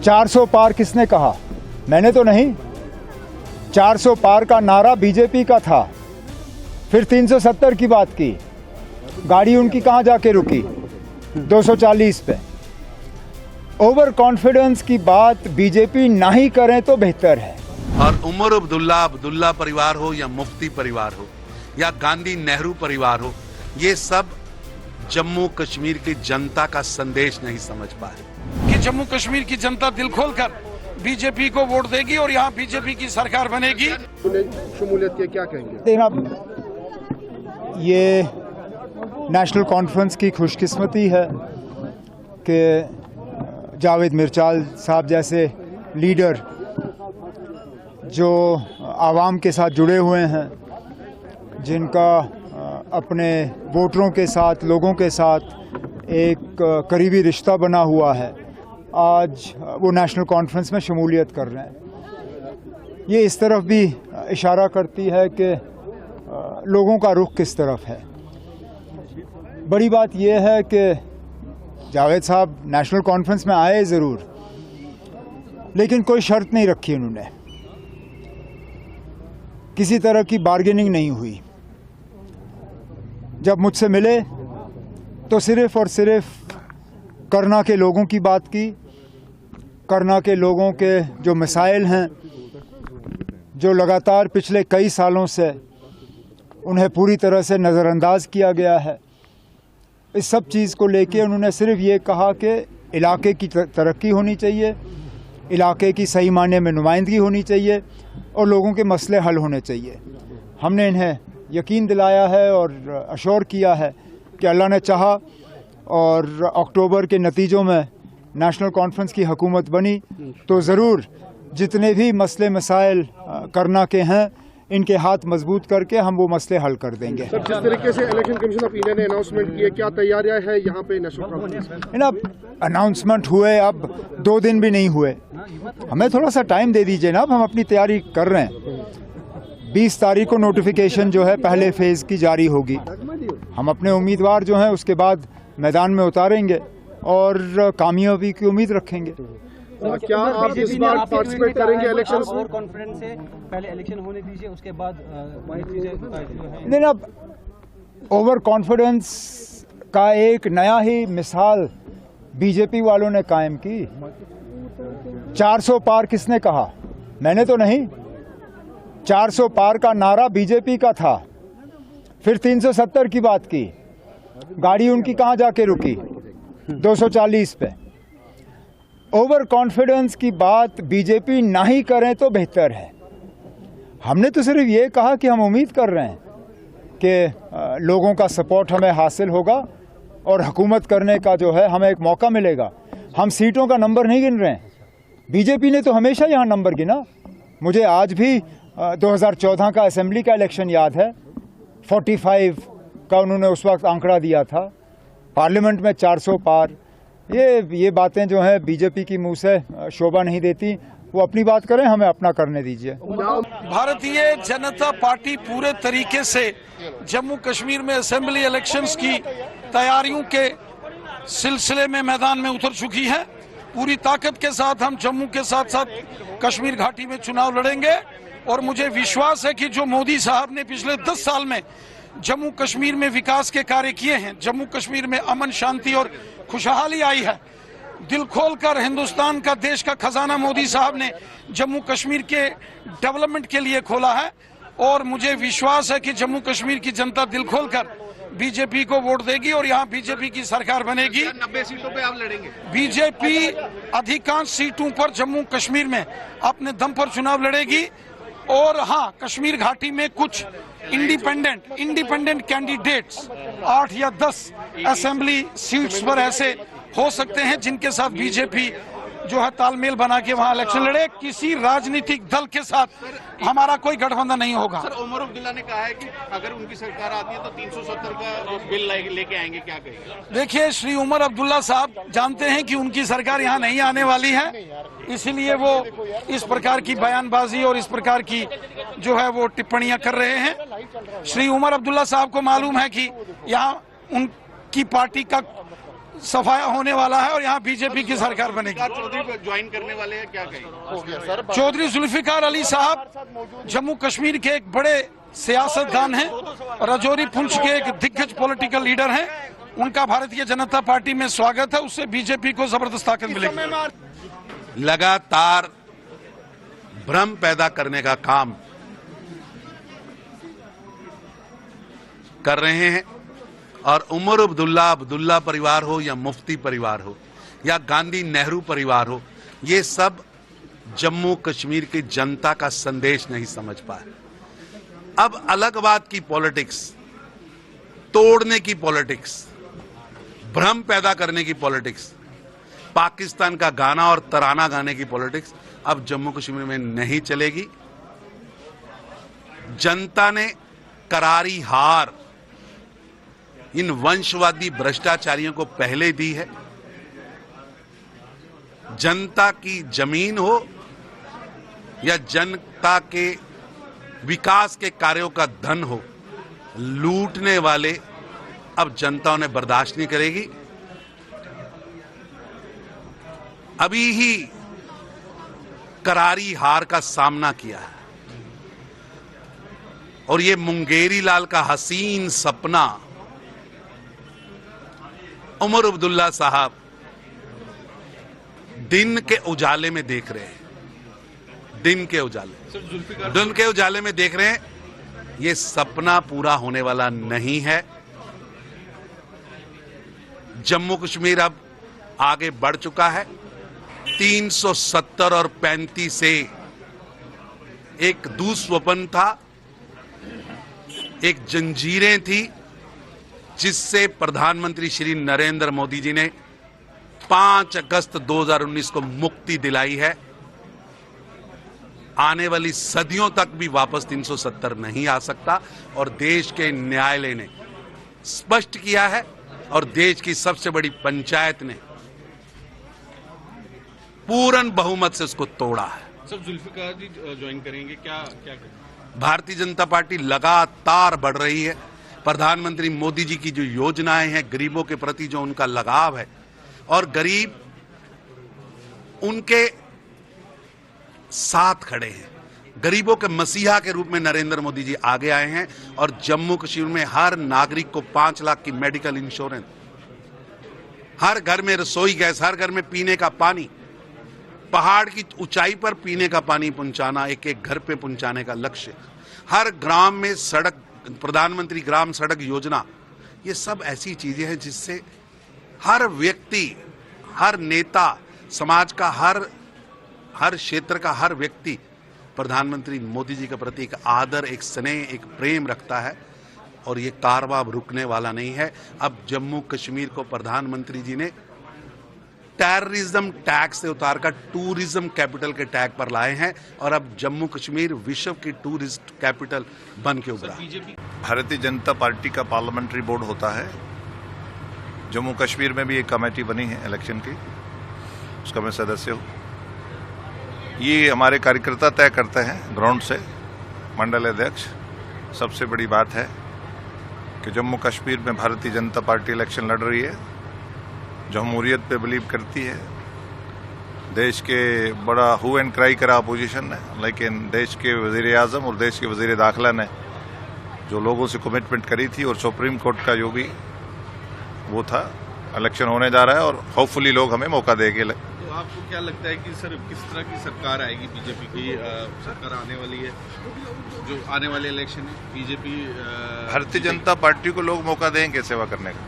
400 पार किसने कहा? मैंने तो नहीं। 400 पार का नारा बीजेपी का था, फिर 370 की बात की। गाड़ी उनकी कहाँ जाके रुकी? 240 पे। ओवर कॉन्फिडेंस की बात बीजेपी ना ही करें तो बेहतर है। और उमर अब्दुल्ला परिवार हो या मुफ्ती परिवार हो या गांधी नेहरू परिवार हो, ये सब जम्मू कश्मीर की जनता का संदेश नहीं समझ पाए कि जम्मू कश्मीर की जनता दिल खोलकर बीजेपी को वोट देगी और यहाँ बीजेपी की सरकार बनेगी। शमूलियत के क्या कहेंगे? देखना, ये नेशनल कॉन्फ्रेंस की खुशकिस्मती है कि जावेद मिर्चाल साहब जैसे लीडर जो आवाम के साथ जुड़े हुए हैं, जिनका अपने वोटरों के साथ, लोगों के साथ एक करीबी रिश्ता बना हुआ है, आज वो नेशनल कॉन्फ्रेंस में शमूलियत कर रहे हैं। ये इस तरफ भी इशारा करती है कि लोगों का रुख किस तरफ है। बड़ी बात यह है कि जावेद साहब नेशनल कॉन्फ्रेंस में आए ज़रूर, लेकिन कोई शर्त नहीं रखी उन्होंने, किसी तरह की बार्गेनिंग नहीं हुई। जब मुझसे मिले तो सिर्फ़ और सिर्फ करना के लोगों की बात की, करना के लोगों के जो मसाइल हैं, जो लगातार पिछले कई सालों से उन्हें पूरी तरह से नज़रअंदाज किया गया है, इस सब चीज़ को लेके उन्होंने सिर्फ ये कहा कि इलाके की तरक्की होनी चाहिए, इलाके की सही मायने में नुमाइंदगी होनी चाहिए और लोगों के मसले हल होने चाहिए। हमने इन्हें यकीन दिलाया है और अश्योर किया है कि अल्लाह ने चाहा और अक्टूबर के नतीजों में नेशनल कॉन्फ्रेंस की हुकूमत बनी तो ज़रूर जितने भी मसले मसाइल करना के हैं, इनके हाथ मजबूत करके हम वो मसले हल कर देंगे। सर, जिस तरीके से इलेक्शन कमीशन ऑफ इंडिया ने अनाउंसमेंट की है, क्या तैयारियां है यहाँ पे नेशनल कॉन्फ्रेंस? ना, अनाउंसमेंट हुए अब 2 दिन भी नहीं हुए, हमें थोड़ा सा टाइम दे दीजिए ना। अब हम अपनी तैयारी कर रहे हैं। 20 तारीख को नोटिफिकेशन जो है पहले फेज़ की जारी होगी। हम अपने उम्मीदवार जो हैं उसके बाद मैदान में उतारेंगे और कामयाबी की उम्मीद रखेंगे। क्या आप इस बार पार्टिसिपेट करेंगे इलेक्शन और कॉन्फ्रेंस से पहले इलेक्शन होने दीजिए, उसके बाद नहीं ना, ओवर कॉन्फिडेंस का एक नया ही मिसाल बीजेपी वालों ने कायम की। 400 पार किसने कहा? मैंने तो नहीं। 400 पार का नारा बीजेपी का था, फिर 370 की बात की। गाड़ी उनकी कहाँ जाके रुकी? 240 पे। ओवर कॉन्फिडेंस की बात बीजेपी ना ही करें तो बेहतर है। हमने तो सिर्फ ये कहा कि हम उम्मीद कर रहे हैं कि लोगों का सपोर्ट हमें हासिल होगा और हुकूमत करने का जो है हमें एक मौका मिलेगा। हम सीटों का नंबर नहीं गिन रहे हैं। बीजेपी ने तो हमेशा यहाँ नंबर गिना। मुझे आज भी 2014 का असेंबली का इलेक्शन याद है। 45 का उन्होंने उस वक्त आंकड़ा दिया था। पार्लियामेंट में 400 पार। ये बातें जो हैं बीजेपी की मुंह से शोभा नहीं देती। वो अपनी बात करें, हमें अपना करने दीजिए। भारतीय जनता पार्टी पूरे तरीके से जम्मू कश्मीर में असेंबली इलेक्शंस की तैयारियों के सिलसिले में मैदान में उतर चुकी है। पूरी ताकत के साथ हम जम्मू के साथ साथ कश्मीर घाटी में चुनाव लड़ेंगे और मुझे विश्वास है कि जो मोदी साहब ने पिछले 10 साल में जम्मू कश्मीर में विकास के कार्य किए हैं, जम्मू कश्मीर में अमन शांति और खुशहाली आई है। दिल खोलकर हिंदुस्तान का, देश का खजाना मोदी साहब ने जम्मू कश्मीर के डेवलपमेंट के लिए खोला है और मुझे विश्वास है कि जम्मू कश्मीर की जनता दिल खोलकर बीजेपी को वोट देगी और यहाँ बीजेपी की सरकार बनेगी। 90 सीटों पे आप लड़ेंगे? बीजेपी अधिकांश सीटों पर जम्मू कश्मीर में अपने दम पर चुनाव लड़ेगी और हाँ, कश्मीर घाटी में कुछ इंडिपेंडेंट कैंडिडेट्स 8 या 10 असेंबली सीट्स पर ऐसे हो सकते हैं जिनके साथ बीजेपी जो है तालमेल बना के वहां इलेक्शन लड़े। किसी राजनीतिक दल के साथ हमारा कोई गठबंधन नहीं होगा। सर, उमर अब्दुल्ला ने कहा है कि अगर उनकी सरकार आती है तो 370 का बिल लेके आएंगे, क्या कहेंगे? देखिए, श्री उमर अब्दुल्ला साहब जानते हैं कि उनकी सरकार यहाँ नहीं आने वाली है, इसीलिए वो इस प्रकार की बयानबाजी और इस प्रकार की जो है वो टिप्पणियां कर रहे हैं। श्री उमर अब्दुल्ला साहब को मालूम है कि यहाँ उनकी पार्टी का सफाया होने वाला है और यहाँ बीजेपी की सरकार बनेगी। चौधरी को ज्वाइन करने वाले हैं, क्या कहेंगे? चौधरी जुल्फिकार अली साहब जम्मू कश्मीर के एक बड़े सियासतदान हैं, राजौरी पुंछ के एक दिग्गज पॉलिटिकल लीडर हैं। उनका भारतीय जनता पार्टी में स्वागत है, उससे बीजेपी को जबरदस्त ताकत मिलेगी। लगातार भ्रम पैदा करने का काम कर रहे हैं और उमर अब्दुल्ला परिवार हो या मुफ्ती परिवार हो या गांधी नेहरू परिवार हो, ये सब जम्मू कश्मीर की जनता का संदेश नहीं समझ पाए। अब अलगवाद की पॉलिटिक्स, तोड़ने की पॉलिटिक्स, भ्रम पैदा करने की पॉलिटिक्स, पाकिस्तान का गाना और तराना गाने की पॉलिटिक्स अब जम्मू कश्मीर में नहीं चलेगी। जनता ने करारी हार इन वंशवादी भ्रष्टाचारियों को पहले दी है। जनता की जमीन हो या जनता के विकास के कार्यों का धन हो, लूटने वाले अब जनता उन्हें बर्दाश्त नहीं करेगी। अभी ही करारी हार का सामना किया है और ये मुंगेरी लाल का हसीन सपना उमर अब्दुल्ला साहब दिन के उजाले में देख रहे हैं। दिन के उजाले में देख रहे हैं। ये सपना पूरा होने वाला नहीं है। जम्मू कश्मीर अब आगे बढ़ चुका है। 370 और 35 से एक दुस्वप्न था, एक जंजीरें थी जिससे प्रधानमंत्री श्री नरेंद्र मोदी जी ने 5 अगस्त 2019 को मुक्ति दिलाई है। आने वाली सदियों तक भी वापस 370 नहीं आ सकता और देश के न्यायालय ने स्पष्ट किया है और देश की सबसे बड़ी पंचायत ने पूर्ण बहुमत से उसको तोड़ा है। सर, जुल्फिकार जी ज्वाइन करेंगे, क्या भारतीय जनता पार्टी लगातार बढ़ रही है। प्रधानमंत्री मोदी जी की जो योजनाएं हैं, गरीबों के प्रति जो उनका लगाव है और गरीब उनके साथ खड़े हैं। गरीबों के मसीहा के रूप में नरेंद्र मोदी जी आगे आए हैं और जम्मू कश्मीर में हर नागरिक को 5 लाख की मेडिकल इंश्योरेंस, हर घर में रसोई गैस, हर घर में पीने का पानी, पहाड़ की ऊंचाई पर पीने का पानी पहुंचाना, एक एक घर पे पहुंचाने का लक्ष्य, हर ग्राम में सड़क, प्रधानमंत्री ग्राम सड़क योजना, ये सब ऐसी चीजें हैं जिससे हर व्यक्ति, हर नेता, समाज का हर क्षेत्र का हर व्यक्ति प्रधानमंत्री मोदी जी के प्रति एक आदर, एक स्नेह, एक प्रेम रखता है और ये कारवां अब रुकने वाला नहीं है। अब जम्मू कश्मीर को प्रधानमंत्री जी ने टेररिज्म टैग से उतारकर टूरिज्म कैपिटल के टैग पर लाए हैं और अब जम्मू कश्मीर विश्व की टूरिस्ट कैपिटल बन के उभरा। भारतीय जनता पार्टी का पार्लियामेंट्री बोर्ड होता है। जम्मू कश्मीर में भी एक कमेटी बनी है इलेक्शन की, उसका मैं सदस्य हूँ। ये हमारे कार्यकर्ता तय करते हैं ग्राउंड से, मंडल अध्यक्ष। सबसे बड़ी बात है कि जम्मू कश्मीर में भारतीय जनता पार्टी इलेक्शन लड़ रही है, जमहूरियत पे बिलीव करती है। देश के बड़ा हु एंड क्राई करा अपोजिशन है, लेकिन देश के वजीर आजम और देश के वजीर दाखिला ने जो लोगों से कमिटमेंट करी थी और सुप्रीम कोर्ट का जो भी वो था, इलेक्शन होने जा रहा है और होपफुली लोग हमें मौका देंगे। तो आपको क्या लगता है कि सर किस तरह की सरकार आएगी? बीजेपी की सरकार आने वाली है, जो आने वाले इलेक्शन है बीजेपी, भारतीय जनता पार्टी को लोग मौका देंगे सेवा करने का।